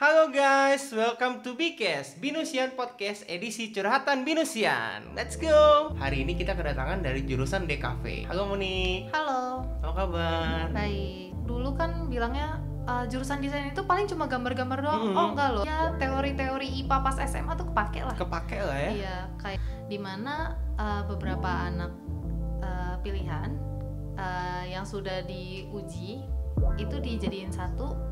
Halo guys, welcome to Bikes, Binusian Podcast edisi curhatan Binusian. Let's go. Hari ini kita kedatangan dari jurusan DKV. Halo Moni. Halo, Apa kabar? baik. Dulu kan bilangnya jurusan desain itu paling cuma gambar-gambar doang. Oh enggak loh. Ya teori-teori IPA pas SMA tuh kepake lah. Kepake lah ya. Iya, kayak dimana beberapa anak pilihan yang sudah diuji itu dijadiin satu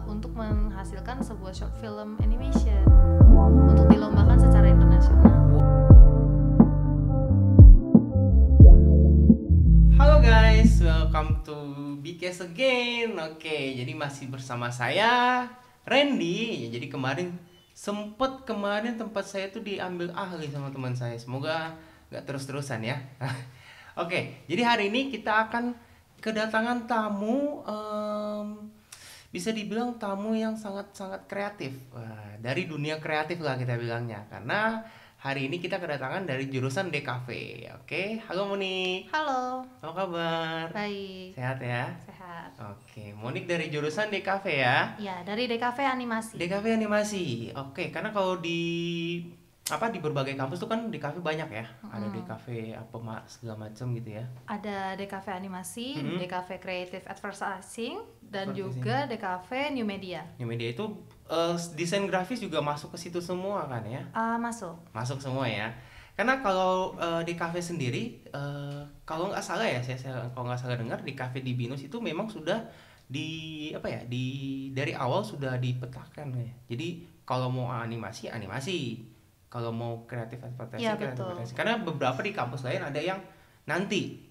untuk menghasilkan sebuah short film animation untuk dilombakan secara internasional. Halo guys, welcome to Bikes again. Oke, jadi masih bersama saya Randy. Jadi kemarin tempat saya tuh diambil alih sama teman saya. Semoga nggak terus-terusan ya. Oke, jadi hari ini kita akan kedatangan tamu, bisa dibilang tamu yang sangat-sangat kreatif. Wah, dari dunia kreatif lah kita bilangnya. Karena hari ini kita kedatangan dari jurusan DKV. Oke, halo Moni. Halo, Apa kabar? baik. Sehat ya? Sehat. Oke, Monik dari jurusan DKV ya? Ya, dari DKV Animasi. DKV animasi. Oke, karena kalau di berbagai kampus tuh kan DKV banyak ya. Ada DKV segala macam gitu ya. Ada DKV Animasi, Mm-mm. DKV Creative Advertising, dan Advertising. juga DKV New Media. New media itu desain grafis juga masuk ke situ semua kan ya? Masuk. Masuk semua ya. Karena kalau DKV sendiri, kalau nggak salah ya, kalau nggak salah dengar DKV di Binus itu memang sudah dari awal sudah dipetakan ya. Jadi kalau mau animasi, kalau mau kreatif advertising, Iya, kreatif betul. advertising. Karena beberapa di kampus lain ada yang nanti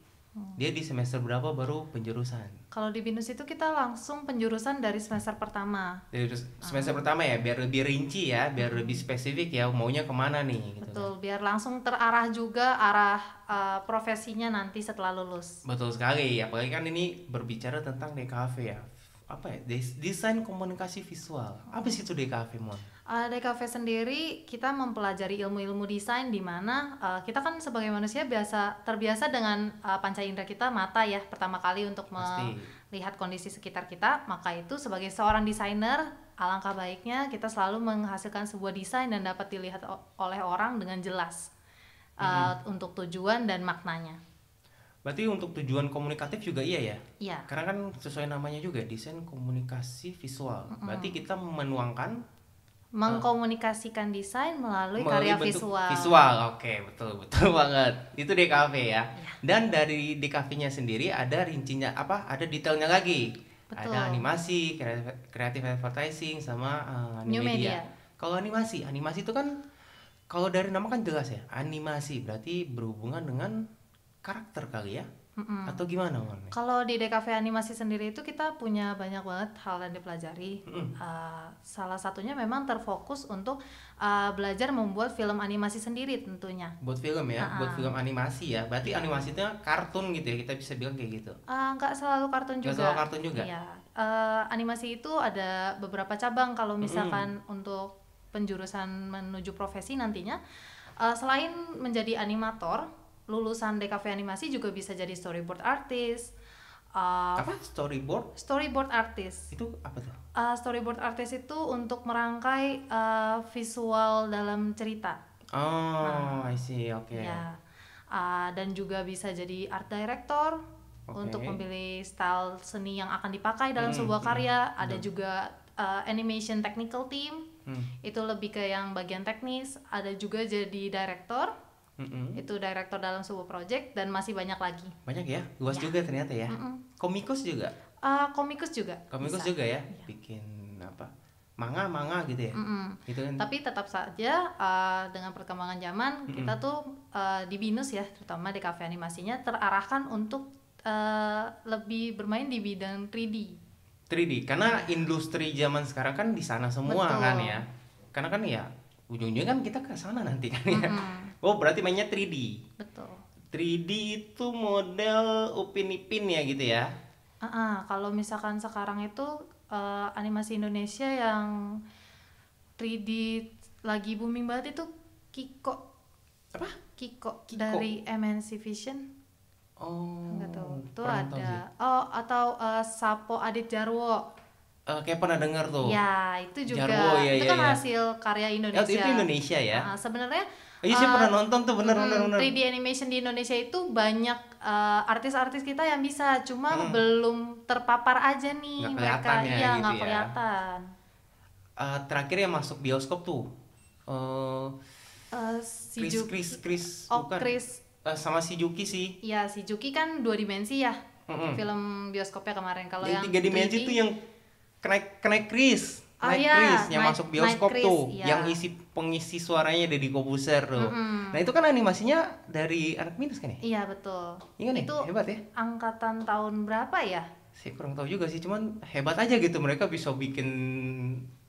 dia di semester berapa baru penjurusan. Kalau di BINUS itu kita langsung penjurusan dari semester pertama. Dari semester pertama ya, biar lebih rinci ya, biar lebih spesifik ya, maunya kemana nih gitu. Betul, biar langsung terarah juga arah profesinya nanti setelah lulus. Betul sekali, apalagi kan ini berbicara tentang DKV ya. Apa ya? Desain komunikasi visual. Apa sih itu DKV, Mon? DKV sendiri kita mempelajari ilmu-ilmu desain di mana kita kan sebagai manusia terbiasa dengan panca indera kita, mata ya, pertama kali untuk Pasti. melihat kondisi sekitar kita. Maka itu sebagai seorang desainer, alangkah baiknya kita selalu menghasilkan sebuah desain dan dapat dilihat oleh orang dengan jelas untuk tujuan dan maknanya. Berarti untuk tujuan komunikatif juga iya ya? Iya. Karena kan sesuai namanya juga, desain komunikasi visual. Berarti kita menuangkan Mengkomunikasikan desain melalui melalui karya bentuk visual. visual. Oke, betul banget. Itu DKV ya. Dan dari DKV-nya sendiri ada rincinya apa? Ada detailnya lagi. Betul. Ada animasi, creative advertising sama New media. media. Kalau animasi itu kan kalau dari nama kan jelas ya. Animasi berarti berhubungan dengan karakter kali ya. Atau gimana, Mon? Kalau di DKV Animasi sendiri itu kita punya banyak banget hal yang dipelajari. Salah satunya memang terfokus untuk belajar membuat film animasi sendiri tentunya. Buat film ya, buat film animasi ya. Berarti animasi itu kartun gitu ya, kita bisa bilang kayak gitu. Nggak selalu kartun Nggak juga. selalu kartun juga? Iya. Animasi itu ada beberapa cabang kalau misalkan untuk penjurusan menuju profesi nantinya. Selain menjadi animator, lulusan DKV Animasi juga bisa jadi storyboard artist. Apa? Storyboard? Artist. Itu apa tuh? Storyboard artist itu untuk merangkai visual dalam cerita. Oh, I see. Oke. Ya. Dan juga bisa jadi art director untuk memilih style seni yang akan dipakai dalam sebuah karya. Ada juga animation technical team. Itu lebih ke yang bagian teknis. Ada juga jadi director. Itu director dalam sebuah project, dan masih banyak lagi. Banyak ya, luas juga ternyata ya. Komikus juga. Komikus juga. Komikus bisa. juga ya, bikin apa? Manga gitu ya. Gitu kan. Tapi tetap saja dengan perkembangan zaman kita tuh di BINUS ya, terutama di DKV Animasinya terarahkan untuk lebih bermain di bidang 3D. 3D karena industri zaman sekarang kan di sana semua. Betul. Kan ya. Karena kan ya ujung-ujungnya kan kita ke sana nanti kan ya. Oh, berarti mainnya 3D. Betul. 3D itu model Upin Ipin ya gitu ya. Kalau misalkan sekarang itu animasi Indonesia yang 3D lagi booming banget itu Kiko. Apa? Kiko Kiko. dari MNC Vision. Oh. Enggak tahu. Itu kurang tahu ada. sih. Atau Sapo Adit Jarwo. Kayak pernah dengar tuh. Ya, itu juga. Jarwo, ya, Itu ya, kan ya. hasil karya Indonesia. Itu Indonesia ya. Nah, sebenarnya Iya sih pernah nonton tuh, bener. 3D animation di Indonesia itu banyak artis-artis kita yang bisa, cuma belum terpapar aja nih Nggak mereka. kelihatan ya, Iya, gitu nggak ya. kelihatan. Terakhir yang masuk bioskop tuh Si Chris Oh, bukan. Chris. Sama si Juki sih. Iya, si Juki kan 2 dimensi ya. Film bioskopnya kemarin. Kalau yang 3 dimensi 3D, tuh yang Knight Chris. iya, Chris yang Night- masuk bioskop Night Chris, tuh, iya. yang pengisi suaranya Deddy Kobuser tuh. Nah, itu kan animasinya dari Anak Minus kan ya? Iya, betul. Iya kan ya? Itu Hebat ya? angkatan tahun berapa ya? Saya kurang tahu juga sih, cuman hebat aja gitu, mereka bisa bikin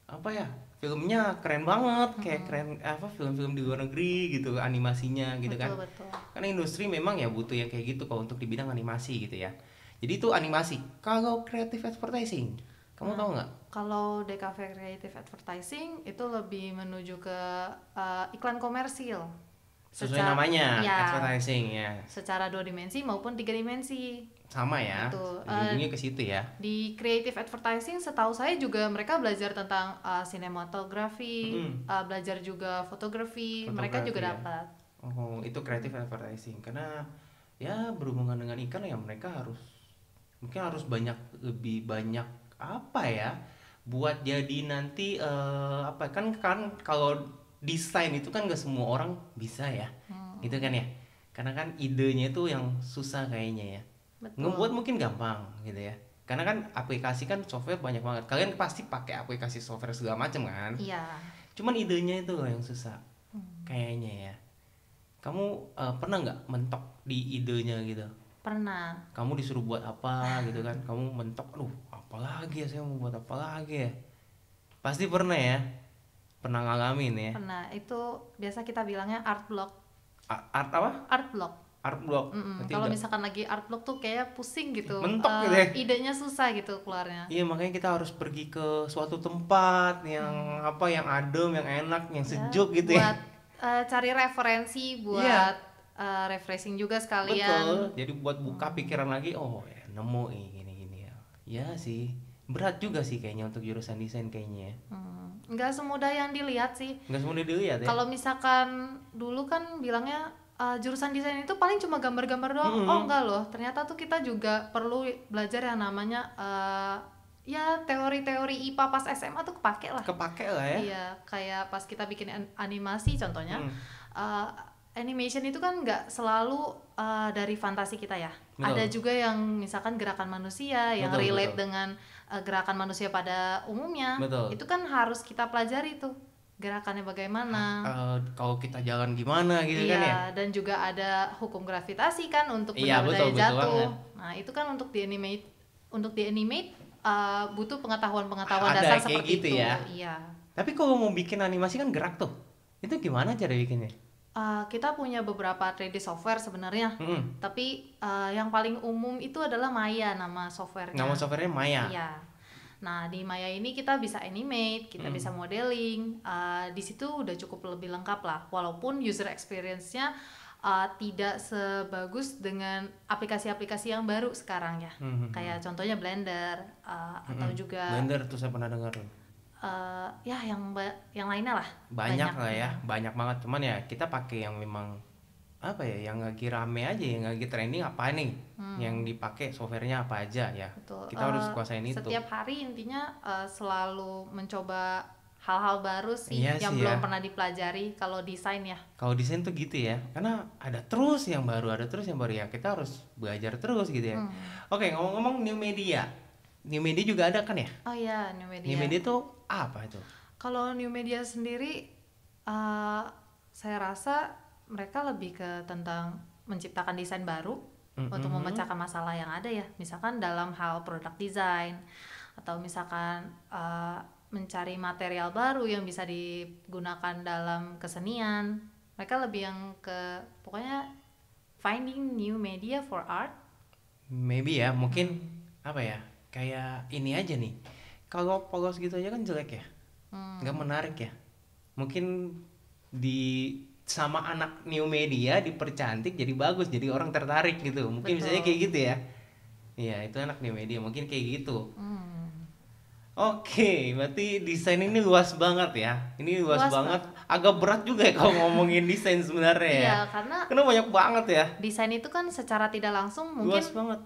apa ya? Filmnya keren banget, kayak keren film-film di luar negeri gitu, animasinya gitu kan. Betul. Karena industri memang ya butuh yang kayak gitu kalau untuk di bidang animasi gitu ya. Jadi itu animasi. Kalau creative advertising, kamu tahu nggak? Kalau DKV Creative Advertising itu lebih menuju ke iklan komersil. Sesuai namanya, ya, advertising ya. secara 2 dimensi maupun 3 dimensi. Sama ya. Betul. Ujungnya ke situ ya. Di creative advertising setahu saya juga mereka belajar tentang sinematografi, belajar juga fotografi, mereka juga ya. dapat. Oh, itu creative advertising. Karena ya berhubungan dengan iklan ya mereka mungkin harus lebih banyak apa ya buat jadi nanti apa kan kalau desain itu kan gak semua orang bisa ya. Gitu kan ya. Karena kan idenya itu yang susah kayaknya ya. Betul. Ngebuat mungkin gampang gitu ya. Karena kan aplikasi kan software banyak banget. Kalian pasti pakai aplikasi software segala macam kan? Iya. Cuman idenya itu loh yang susah. Kayaknya ya. Kamu pernah nggak mentok di idenya gitu? Pernah. Kamu disuruh buat apa gitu kan? Kamu mentok, aduh, apa lagi ya, saya mau buat apa lagi ya? Pasti pernah ya? Pernah ngalamin ya? Pernah. Itu biasa kita bilangnya art block. Art apa? Art block. Art block. Berarti Kalau udah misalkan lagi art block tuh kayak pusing gitu. mentok gitu ya? Idenya susah gitu keluarnya. Iya, makanya kita harus pergi ke suatu tempat yang yang adem, yang enak, yang sejuk gitu ya. Buat cari referensi, buat refreshing juga sekalian. Betul. Jadi buat buka pikiran lagi, oh ya nemu gini ya. Ya sih. Berat juga sih kayaknya untuk jurusan desain kayaknya. Nggak semudah yang dilihat sih. Nggak semudah dilihat ya. Kalau misalkan dulu kan bilangnya jurusan desain itu paling cuma gambar-gambar doang. Oh enggak loh, ternyata tuh kita juga perlu belajar yang namanya ya teori-teori IPA pas SMA tuh kepake lah. Kepake lah ya. Iya, kayak pas kita bikin animasi contohnya, animation itu kan nggak selalu dari fantasi kita ya. Betul. Ada juga yang misalkan gerakan manusia yang relate dengan gerakan manusia pada umumnya. Betul. Itu kan harus kita pelajari tuh gerakannya bagaimana. Kalau kita jalan gimana gitu Iya, kan ya. dan juga ada hukum gravitasi kan untuk Iya, benda-benda betul jatuh. banget. Nah, itu kan untuk di animate butuh pengetahuan-pengetahuan Ada dasar kayak seperti gitu itu. ya. Iya. Tapi kalau mau bikin animasi kan gerak tuh. Itu gimana cara bikinnya? Kita punya beberapa 3D software sebenarnya. Tapi yang paling umum itu adalah Maya nama softwarenya. Nama softwarenya Maya. Iya. Nah, di Maya ini kita bisa animate, kita bisa modeling. Di situ udah cukup lebih lengkap lah. Walaupun user experience-nya tidak sebagus dengan aplikasi-aplikasi yang baru sekarang ya. Kayak contohnya Blender atau juga Blender tuh saya pernah dengar. ya yang lainnya lah. Banyak lah ya, banyak banget. Cuman ya kita pakai yang memang apa ya, yang lagi rame aja, yang lagi trending apa nih, yang dipakai softwarenya apa aja ya. Betul. Kita harus kuasain itu. Setiap hari intinya selalu mencoba hal-hal baru sih Iya yang sih belum ya. pernah dipelajari kalau desain ya. Kalau desain tuh gitu ya, karena ada terus yang baru ya, kita harus belajar terus gitu ya. Oke, ngomong-ngomong new media juga ada kan ya? Oh iya, new media. New media tuh apa itu? Kalau new media sendiri, saya rasa mereka lebih ke tentang menciptakan desain baru untuk memecahkan masalah yang ada ya. Misalkan dalam hal product design atau misalkan mencari material baru yang bisa digunakan dalam kesenian. Mereka lebih yang ke pokoknya finding new media for art. Maybe ya, mungkin apa ya? Kayak ini aja nih. Kalau polos gitu aja kan jelek ya. Nggak menarik ya. Mungkin sama anak new media dipercantik jadi bagus, jadi orang tertarik gitu. Mungkin Betul. misalnya kayak gitu ya. Iya, itu anak new media mungkin kayak gitu. Oke, berarti desain ini luas banget ya. Ini luas Luas banget. banget. Agak berat juga ya kalau ngomongin desain sebenarnya ya. Iya, karena Karena banyak banget ya. desain itu kan secara tidak langsung mungkin Luas banget.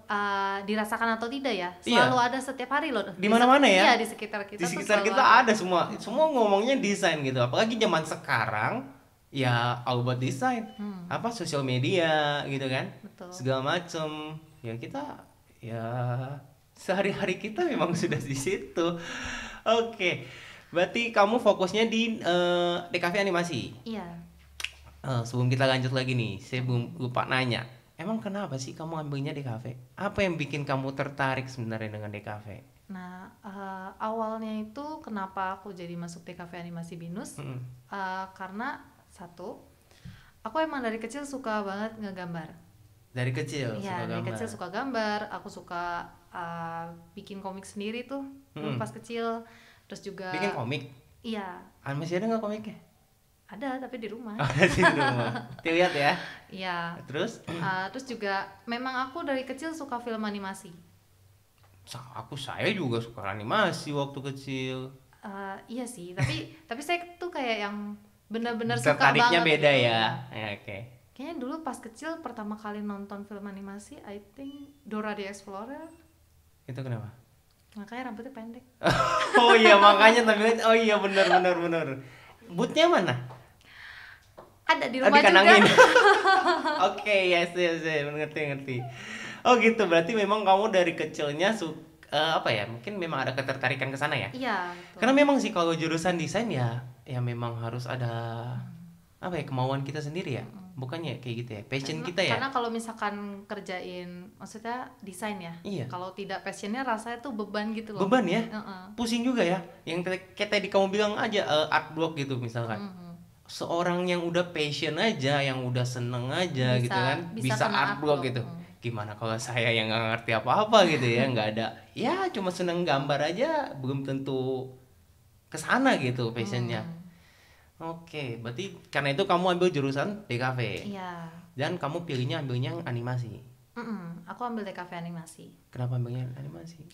dirasakan atau tidak ya, Iya. selalu ada setiap hari loh Di mana-mana ya. iya, di sekitar Di kita tuh sekitar selalu kita ada semua. Semua ngomongnya desain gitu. Apalagi zaman sekarang ya all about desain. Apa sosial media gitu kan. Betul. Segala macem. Ya kita ya sehari-hari kita memang sudah di situ. Oke. Berarti kamu fokusnya di DKV animasi. Iya. Sebelum kita lanjut lagi nih, saya belum lupa nanya. Emang kenapa sih kamu ambilnya DKV? Apa yang bikin kamu tertarik sebenarnya dengan DKV? Nah, awalnya itu kenapa aku jadi masuk DKV Animasi Binus? Karena satu, aku emang dari kecil suka banget ngegambar. Dari kecil Iya, suka dari gambar. kecil suka gambar. Aku suka bikin komik sendiri tuh dulu pas kecil. Terus juga Bikin komik? iya, Masih ada nggak komiknya? ada tapi di rumah. Ada di rumah. Kita lihat ya. Iya. Terus? Terus juga memang aku dari kecil suka film animasi. Saya juga suka animasi waktu kecil. Iya sih, tapi saya tuh kayak yang benar-benar suka Tertariknya banget beda gitu. ya. Ya, oke. Kayaknya dulu pas kecil pertama kali nonton film animasi, I think Dora the Explorer. Itu kenapa? Makanya rambutnya pendek. Oh iya, makanya tampilan. Oh iya, benar. Bootnya mana? Ada di rumah juga. Dikanangin. Oke, yes, ngerti. Oh gitu, berarti memang kamu dari kecilnya apa ya? Mungkin memang ada ketertarikan ke sana ya? Iya, betul. Karena memang sih kalau jurusan desain ya memang harus ada apa ya, kemauan kita sendiri ya. Bukannya kayak gitu ya, passion kita ya. Karena kalau misalkan kerjain, maksudnya desain ya. Iya. Kalau tidak passionnya rasanya tuh beban gitu loh. Beban ya? Heeh. Pusing juga ya. Yang kayak tadi kamu bilang aja artwork gitu misalkan. Seorang yang udah passion aja, yang udah seneng aja gitu kan, bisa kena artwork gitu. Gimana kalau saya yang nggak ngerti apa-apa gitu ya, nggak ada, ya cuma seneng gambar aja, belum tentu kesana gitu passionnya. Oke, berarti karena itu kamu ambil jurusan DKV. Iya. Dan kamu pilihnya ambilnya yang animasi. Aku ambil DKV animasi. Kenapa ambilnya animasi?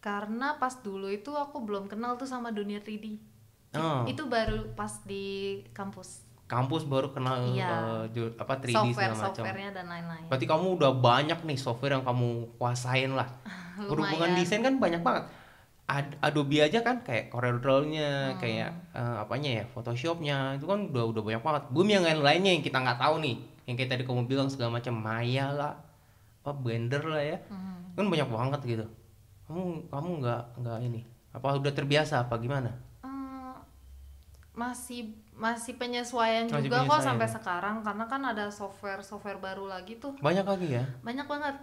Karena pas dulu itu aku belum kenal tuh sama dunia 3D. Itu baru pas di kampus. Kampus baru kenal Iya. 3D segala macam. Softwarenya dan lain-lain. Berarti kamu udah banyak nih software yang kamu kuasain lah. Berhubungan desain kan banyak banget. Adobe aja kan kayak CorelDRAW-nya, kayak apanya ya, Photoshop-nya, itu kan udah banyak banget. Belum yang lain-lainnya yang kita nggak tahu nih. Yang kayak tadi kamu bilang segala macam, Maya lah, apa Blender lah ya. Kan banyak banget gitu. Kamu nggak ini. Apa udah terbiasa apa gimana? Masih penyesuaian juga kok sampai sekarang, karena kan ada software baru lagi tuh. Banyak lagi ya? Banyak banget.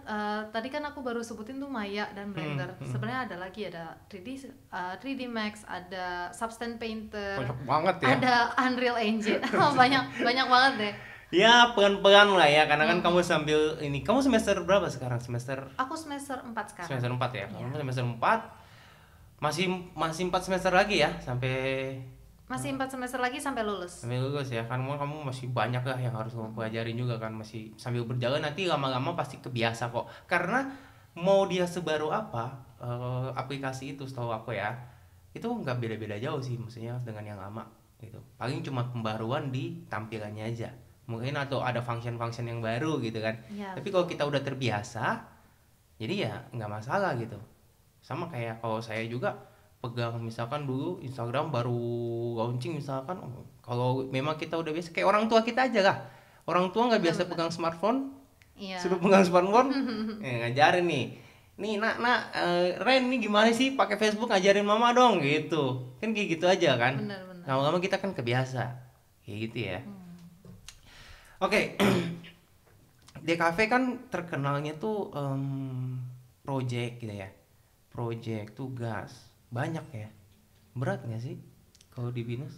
Tadi kan aku baru sebutin tuh Maya dan Blender. Sebenarnya ada lagi, ada 3D Max, ada Substance Painter. Banyak banget ya. Ada Unreal Engine. banyak banget deh. Ya pelan-pelan lah ya, karena kan kamu sambil ini. Kamu semester berapa sekarang? Aku semester 4 sekarang. Semester 4 ya. Kamu semester 4. Masih 4 semester lagi ya Masih 4 semester lagi sampai lulus. Sampai lulus ya. Kan kamu masih banyak lah yang harus kamu pelajarin juga kan, masih sambil berjalan nanti lama-lama pasti kebiasa kok. Karena mau dia sebaru apa aplikasi itu, setahu aku ya, itu nggak beda-beda jauh sih maksudnya dengan yang lama gitu. Paling cuma pembaruan di tampilannya aja. Mungkin atau ada function-function yang baru gitu kan. Ya, tapi kalau kita udah terbiasa, jadi ya nggak masalah gitu. Sama kayak kalau saya juga pegang misalkan dulu Instagram baru launching misalkan, kalau memang kita udah biasa kayak orang tua kita aja lah. Orang tua nggak biasa pegang smartphone, suruh pegang smartphone, ngajarin nih nak Ren nih gimana sih pakai Facebook, ngajarin mama dong gitu. Kan kayak gitu aja kan. Benar. Lama-lama kita kan kebiasa kayak gitu ya. Oke. DKV kan terkenalnya tuh project gitu ya. Project, tugas banyak ya. Berat nggak sih kalau di Binus?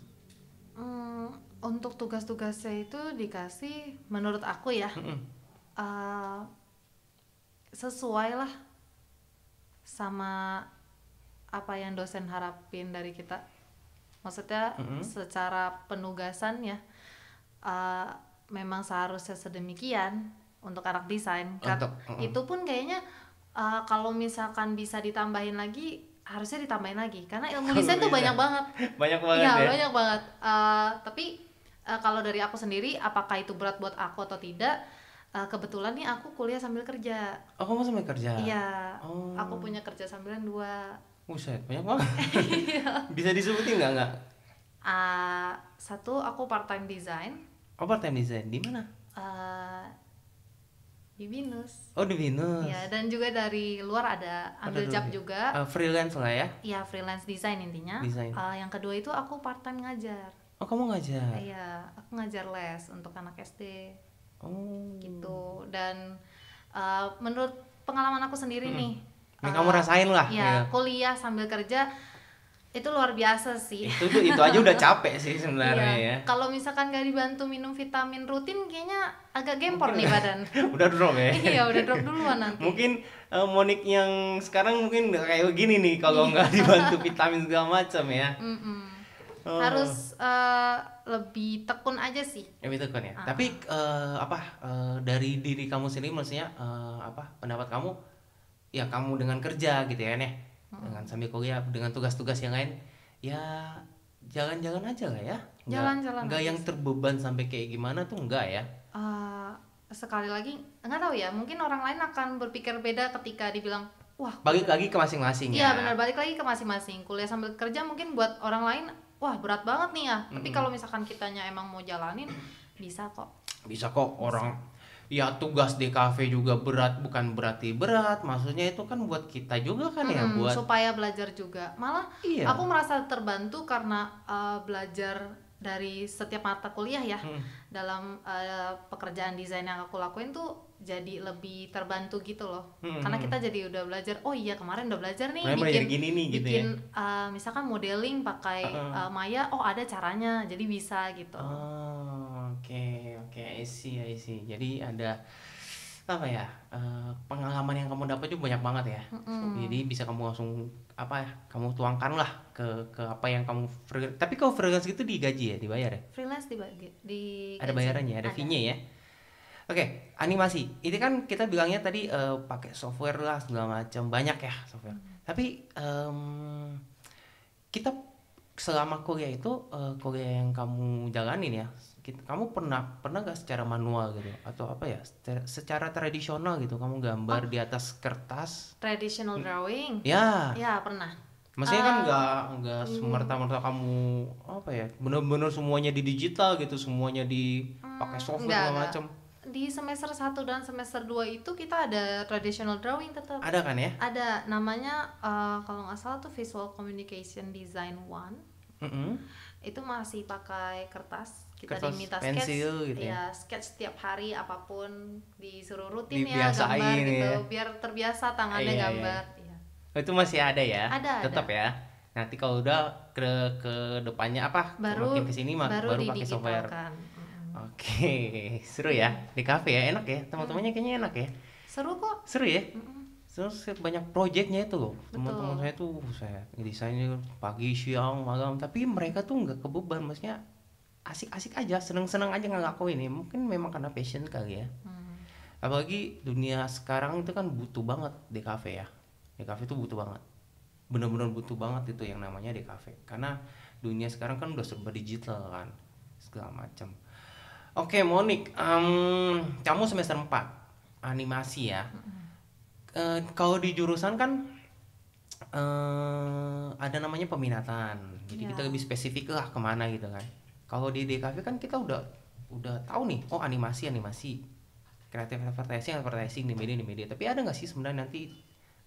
Untuk tugas-tugasnya itu dikasih menurut aku ya sesuai lah sama apa yang dosen harapin dari kita. Maksudnya secara penugasan ya memang seharusnya sedemikian untuk anak desain. Itu pun kayaknya kalau misalkan bisa ditambahin lagi harusnya ditambahin lagi karena ilmu desain tuh banyak banget. Banyak banget Iya, ya. banyak banget. Tapi kalau dari aku sendiri, apakah itu berat buat aku atau tidak? Kebetulan nih aku kuliah sambil kerja. Oh, kamu sambil kerja? Iya. Oh. Aku punya kerja sambilan 2. Buset, banyak banget. Bisa disebutin nggak? Satu aku part time design. Oh, part time design di mana? Di Binus. Oh, di Binus. Ya, dan juga dari luar ada ambil job juga. Freelance lah ya? Iya, freelance design intinya. Design. Yang kedua itu aku part time ngajar. Oh, kamu ngajar? Iya, aku ngajar les untuk anak SD. Oh. Gitu. Dan menurut pengalaman aku sendiri nih. Yang kamu rasain lah. Ya, kuliah sambil kerja itu luar biasa sih. Itu aja udah capek sih sebenarnya ya. Kalau misalkan gak dibantu minum vitamin rutin kayaknya agak gempor nih badan. Udah drop ya. Iya, udah drop duluan nanti. Mungkin Monik yang sekarang mungkin kayak gini nih kalau nggak dibantu vitamin segala macam ya. Harus lebih tekun aja sih. Lebih tekun ya. Tapi dari diri kamu sendiri maksudnya pendapat kamu ya kamu dengan kerja gitu ya nih. Dengan sambil kuliah dengan tugas-tugas yang lain ya jalan-jalan aja lah ya. Jalan-jalan. Enggak yang terbeban sampai kayak gimana tuh enggak ya. Sekali lagi nggak tahu ya, mungkin orang lain akan berpikir beda ketika dibilang wah, balik lagi ke masing-masing ya. ya. Iya benar, balik lagi ke masing-masing. Kuliah sambil kerja mungkin buat orang lain wah berat banget nih ya. Tapi kalau misalkan kitanya emang mau jalanin bisa kok. Bisa kok orang ya tugas di kafe juga berat, bukan berarti berat, maksudnya itu kan buat kita juga kan ya, buat supaya belajar juga. Malah iya. Aku merasa terbantu karena belajar dari setiap mata kuliah ya. Dalam pekerjaan desain yang aku lakuin tuh jadi lebih terbantu gitu loh. Karena kita jadi udah belajar, oh iya kemarin udah belajar nih bikin gini nih gitu bikin ya. Misalkan modeling pakai Maya, oh ada caranya, jadi bisa gitu. Oke, I see. Jadi ada apa ya, pengalaman yang kamu dapat juga banyak banget ya. Jadi bisa kamu langsung kamu tuangkan lah ke apa yang kamu tapi kalau freelance gitu digaji ya, dibayar ya? Freelance ada bayarannya, ada fee-nya ya. Oke, animasi. Ini kan kita bilangnya tadi pakai software lah segala macam, banyak ya software. Tapi kita selama kuliah itu kuliah yang kamu jalanin ya, kamu pernah gak secara manual gitu atau apa ya, secara tradisional gitu kamu gambar di atas kertas? Traditional drawing? Ya pernah. Maksudnya kan nggak semerta-merta kamu apa ya, bener-bener semuanya di digital gitu, semuanya di pakai software segala macam. Di semester 1 dan semester 2 itu kita ada traditional drawing tetap. Ada kan ya? Ada, namanya kalau nggak salah tuh Visual Communication Design 1. Itu masih pakai kertas. Kita diminta pensil, sketch gitu ya, sketch setiap hari apapun, disuruh rutin ya gambar gitu ya. Biar terbiasa tangannya gambar. Iya. Itu masih ada ya? Tetap ya. Nanti kalau udah ke depannya makin kesini baru pakai software. Oke, seru ya di kafe ya, enak ya, teman-temannya kayaknya enak ya. Seru kok. Seru ya. Terus banyak proyeknya itu loh, teman-teman saya tuh saya desainnya pagi siang malam, tapi mereka tuh nggak kebeban, maksudnya asik-asik aja, seneng-seneng aja ngelakuin ya, mungkin memang karena passion kali ya. Apalagi dunia sekarang itu kan butuh banget di kafe ya, di kafe tuh butuh banget, bener-bener butuh banget itu yang namanya di kafe, karena dunia sekarang kan udah serba digital kan, segala macam. Oke, Monik, kamu semester 4 animasi ya. Kalau di jurusan kan ada namanya peminatan, jadi kita lebih spesifik lah kemana gitu kan. Kalau di DKV kan kita udah tahu nih, oh animasi, kreatif advertising di media. Tapi ada nggak sih sebenarnya nanti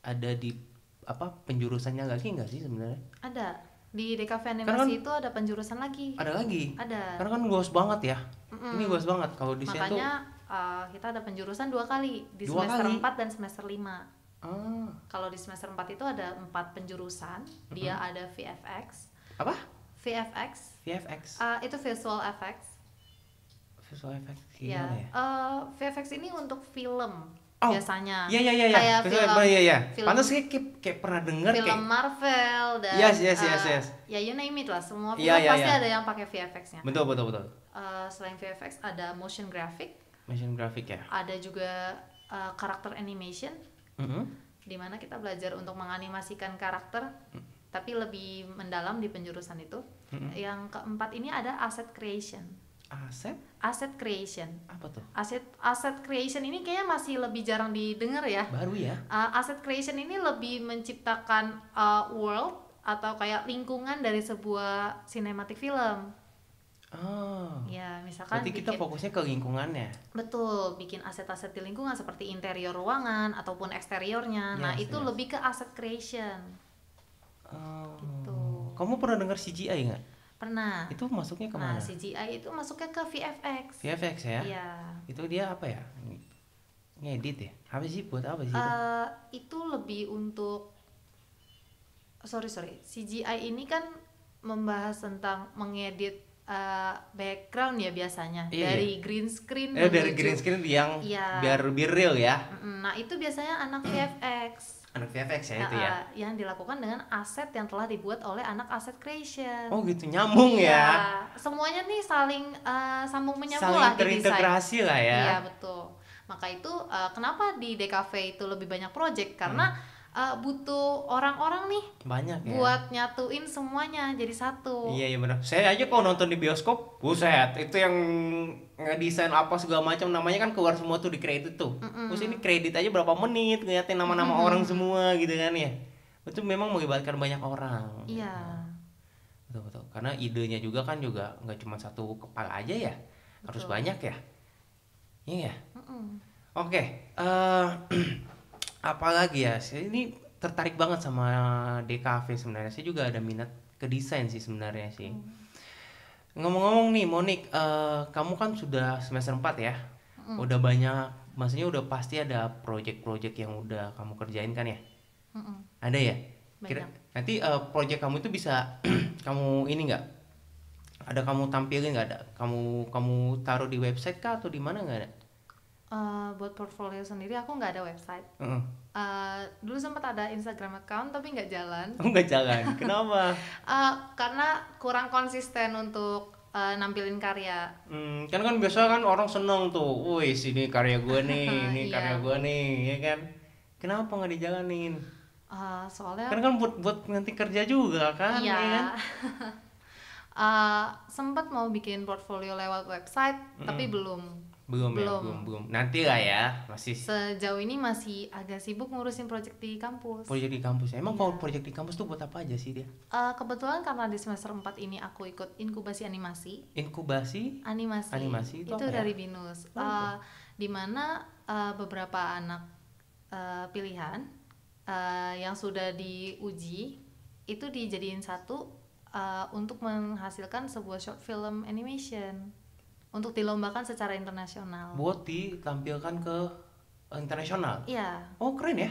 ada di penjurusannya lagi nggak sih sebenarnya? Ada. Di DKV animasi itu ada penjurusan lagi. Ada lagi? Ada. Karena kan luas banget ya. Ini luas banget kalau di sini tuh. Makanya kita ada penjurusan 2 kali, di semester 4 dan semester 5. Kalau di semester 4 itu ada 4 penjurusan. Dia ada VFX. Apa? VFX. Itu visual effects. Visual effects gimana ya? VFX ini untuk film. Biasanya. Iya. Kayak film. Pantas kayak pernah dengar film kayak Marvel dan Yes. Ya you name it lah, semua film pasti ada yang pakai VFX-nya. Betul. Selain VFX ada motion graphic ya. Ada juga karakter animation. dimana kita belajar untuk menganimasikan karakter tapi lebih mendalam di penjurusan itu. Yang keempat ini ada asset creation. Asset creation. Apa tuh? Asset creation ini kayaknya masih lebih jarang didengar ya. Baru ya. Asset creation ini lebih menciptakan world atau kayak lingkungan dari sebuah cinematic film. Ya, misalkan berarti kita fokusnya ke lingkungannya. Betul, bikin aset-aset di lingkungan seperti interior ruangan ataupun eksteriornya. Nah, itu lebih ke asset creation. Gitu. Kamu pernah dengar CGI nggak? Pernah. Itu masuknya kemana? Nah, CGI itu masuknya ke VFX. VFX ya? Iya. Itu dia apa ya? Ngedit ya? Apa sih? Buat apa sih? Itu lebih untuk sorry CGI ini kan membahas tentang mengedit background ya biasanya. Dari green screen dari green screen yang biar lebih real ya. Nah, itu biasanya anak VFX. Anak VFX ya itu ya. Yang dilakukan dengan aset yang telah dibuat oleh anak asset creation. Oh gitu, nyambung ya. Semuanya nih saling sambung menyambung lah, di desain. terintegrasi lah ya. Iya betul. Maka itu kenapa di DKV itu lebih banyak project, karena butuh orang-orang nih banyak ya buat nyatuin semuanya jadi satu. Iya benar. Saya aja kalau nonton di bioskop, buset, itu yang ngedesain apa segala macam, namanya kan keluar semua tuh di kredit tuh. Terus ini kredit aja berapa menit ngeliatin nama-nama orang semua gitu kan ya. Itu memang melibatkan banyak orang. Iya. Betul. Karena idenya juga kan juga nggak cuma satu kepala aja ya. Harus banyak ya. Iya. Oke. Apalagi ya, saya ini tertarik banget sama DKV sebenarnya. Saya juga ada minat ke desain sih sebenarnya sih. Ngomong-ngomong nih Monik, kamu kan sudah semester 4 ya. Udah banyak, maksudnya udah pasti ada project-project yang udah kamu kerjain kan ya? Ada ya? Nanti project kamu itu bisa kamu ini nggak? Ada kamu tampilin nggak? Ada kamu taruh di website kah atau di mana nggak ada? Buat portfolio sendiri aku nggak ada website. Dulu sempat ada Instagram account tapi nggak jalan. Nggak jalan. Kenapa? Karena kurang konsisten untuk nampilin karya. Kan biasa kan orang seneng tuh, wih sini karya gue nih, ini karya gue nih, ya kan? Kenapa nggak dijalanin? Soalnya kan buat nanti kerja juga kan? Iya. Ya kan? Sempat mau bikin portfolio lewat website tapi belum. Nanti lah ya, masih sejauh ini masih agak sibuk ngurusin project di kampus. Emang kalau project di kampus tuh buat apa aja sih dia? Kebetulan karena di semester 4 ini aku ikut inkubasi animasi itu dari BINUS. Dimana beberapa anak pilihan yang sudah diuji itu dijadiin satu untuk menghasilkan sebuah short film animation untuk dilombakan secara internasional. Buat ditampilkan ke internasional. Iya. Oh keren ya.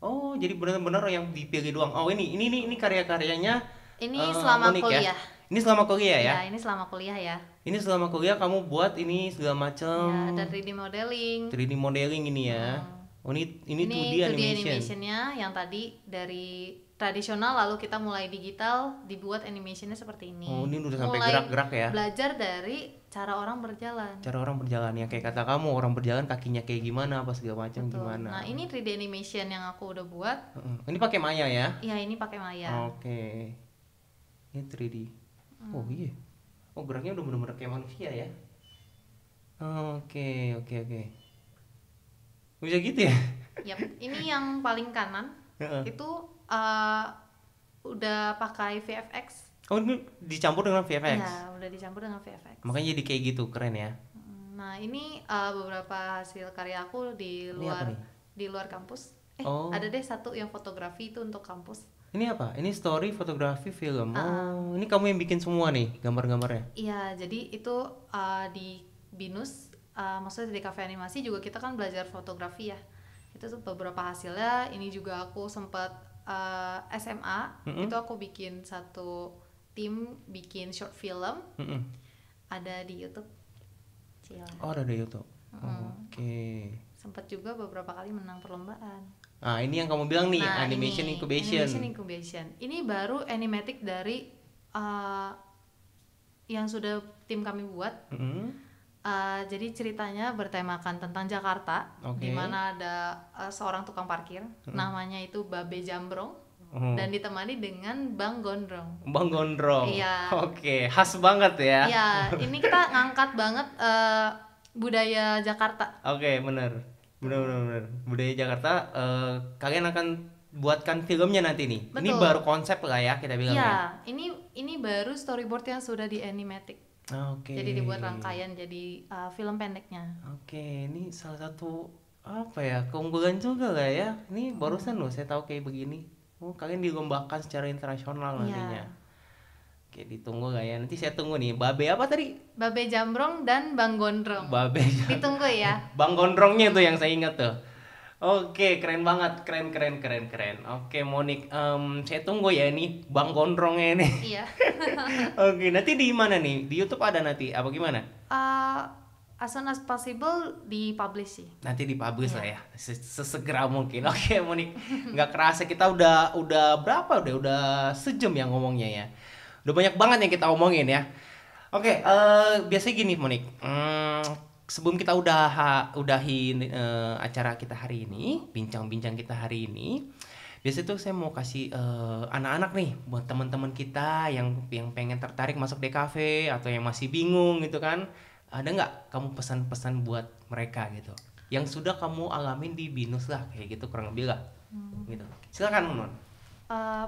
Oh jadi benar-benar yang dipilih doang. Oh ini karya-karyanya. Ini selama kuliah. Ya? Ini selama kuliah ya? Ya ini selama kuliah ya. Ini selama kuliah kamu buat ini segala macam. Ya, ada 3D modeling. 3D modeling ini ya. Oh ini 2D animationnya yang tadi dari tradisional lalu kita mulai digital dibuat animationnya seperti ini. Oh ini udah sampai gerak-gerak ya. Belajar dari cara orang berjalan. Ya kayak kata kamu orang berjalan kakinya kayak gimana apa segala macam gimana. Nah ini 3D animation yang aku udah buat. Ini pakai Maya ya? Iya ini pakai Maya. Oke. Ini 3D. Oh iya. Oh geraknya udah bener-bener kayak manusia ya. Oke. Bisa gitu ya? Yap. Ini yang paling kanan itu udah pakai VFX. Oh ini dicampur dengan VFX? Iya udah dicampur dengan VFX. Makanya jadi kayak gitu, keren ya. Nah ini beberapa hasil karya aku di luar kampus. Ada deh satu yang fotografi itu untuk kampus. Ini apa? Ini story, fotografi, film. Ini kamu yang bikin semua nih gambar-gambarnya? Iya jadi itu di BINUS, maksudnya di kafe animasi juga kita kan belajar fotografi ya. Itu tuh beberapa hasilnya. Ini juga aku sempat SMA itu aku bikin satu tim bikin short film. Ada di YouTube. Oh ada di YouTube. Oke. Sempat juga beberapa kali menang perlombaan. Ini yang kamu bilang nih, animation incubation. Ini baru animatic dari yang sudah tim kami buat. Jadi ceritanya bertemakan tentang Jakarta, di mana ada seorang tukang parkir, namanya itu Babe Jambrong, dan ditemani dengan Bang Gondrong. Bang Gondrong. Iya. Oke, khas banget ya. Iya, ini kita ngangkat banget budaya Jakarta. Oke, bener. Budaya Jakarta. Kalian akan buatkan filmnya nanti nih. Betul. Ini baru konsep lah ya kita bilang ya. Iya, ini baru storyboard yang sudah di animatic. Oke. Jadi dibuat rangkaian jadi film pendeknya. Oke, ini salah satu apa ya, keunggulan juga lah ya. Ini barusan loh saya tahu kayak begini. Kalian dilombakan secara internasional nantinya. Oke, ditunggu lah ya. Nanti saya tunggu nih. Babe apa tadi? Babe Jambrong dan Bang Gondrong. Babe. Ditunggu ya. Bang Gondrongnya tuh yang saya ingat tuh. Oke, keren banget, keren. Oke, Monik, saya tunggu ya ini Bang Gondrongnya ini. Iya. Oke, nanti di mana nih? Di YouTube ada nanti? Apa gimana? As soon as possible dipublish sih. Nanti dipublish lah ya, sesegera mungkin. Oke, Monik, nggak kerasa kita udah berapa? Udah sejam ya ngomongnya ya. Udah banyak banget yang kita omongin ya. Oke, biasanya gini Monik. Sebelum kita udahin acara kita hari ini, bincang-bincang kita hari ini, biasanya tuh saya mau kasih anak-anak nih buat teman-teman kita yang pengen tertarik masuk DKV atau yang masih bingung gitu kan, ada nggak kamu pesan-pesan buat mereka gitu, yang sudah kamu alamin di BINUS lah kayak gitu kurang lebih lah, gitu. Silakan Nun.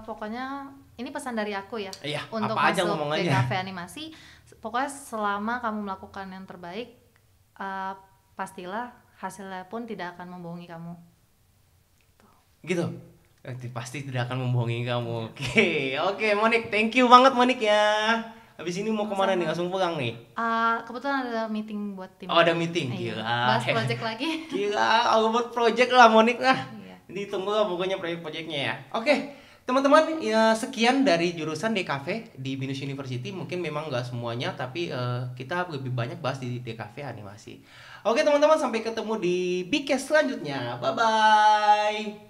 Pokoknya ini pesan dari aku ya, Iya, untuk apa aja masuk ngomong aja. DKV animasi. Pokoknya selama kamu melakukan yang terbaik, pastilah hasilnya pun tidak akan membohongi kamu. Gitu. Pasti tidak akan membohongi kamu. Oke, Monik, thank you banget Monik ya. Habis ini mau kemana nih? Langsung pulang nih? Kebetulan ada meeting buat tim. Oh, ada meeting. Gila. Bahas project lagi. Gila, aku buat project lah Monik lah. Iya. Jadi tunggu lah pokoknya proyek-proyeknya ya. Oke, teman-teman, ya sekian dari jurusan DKV di BINUS University. Mungkin memang nggak semuanya, tapi kita lebih banyak bahas di DKV animasi. Oke teman-teman, sampai ketemu di Bigcast selanjutnya. Bye-bye.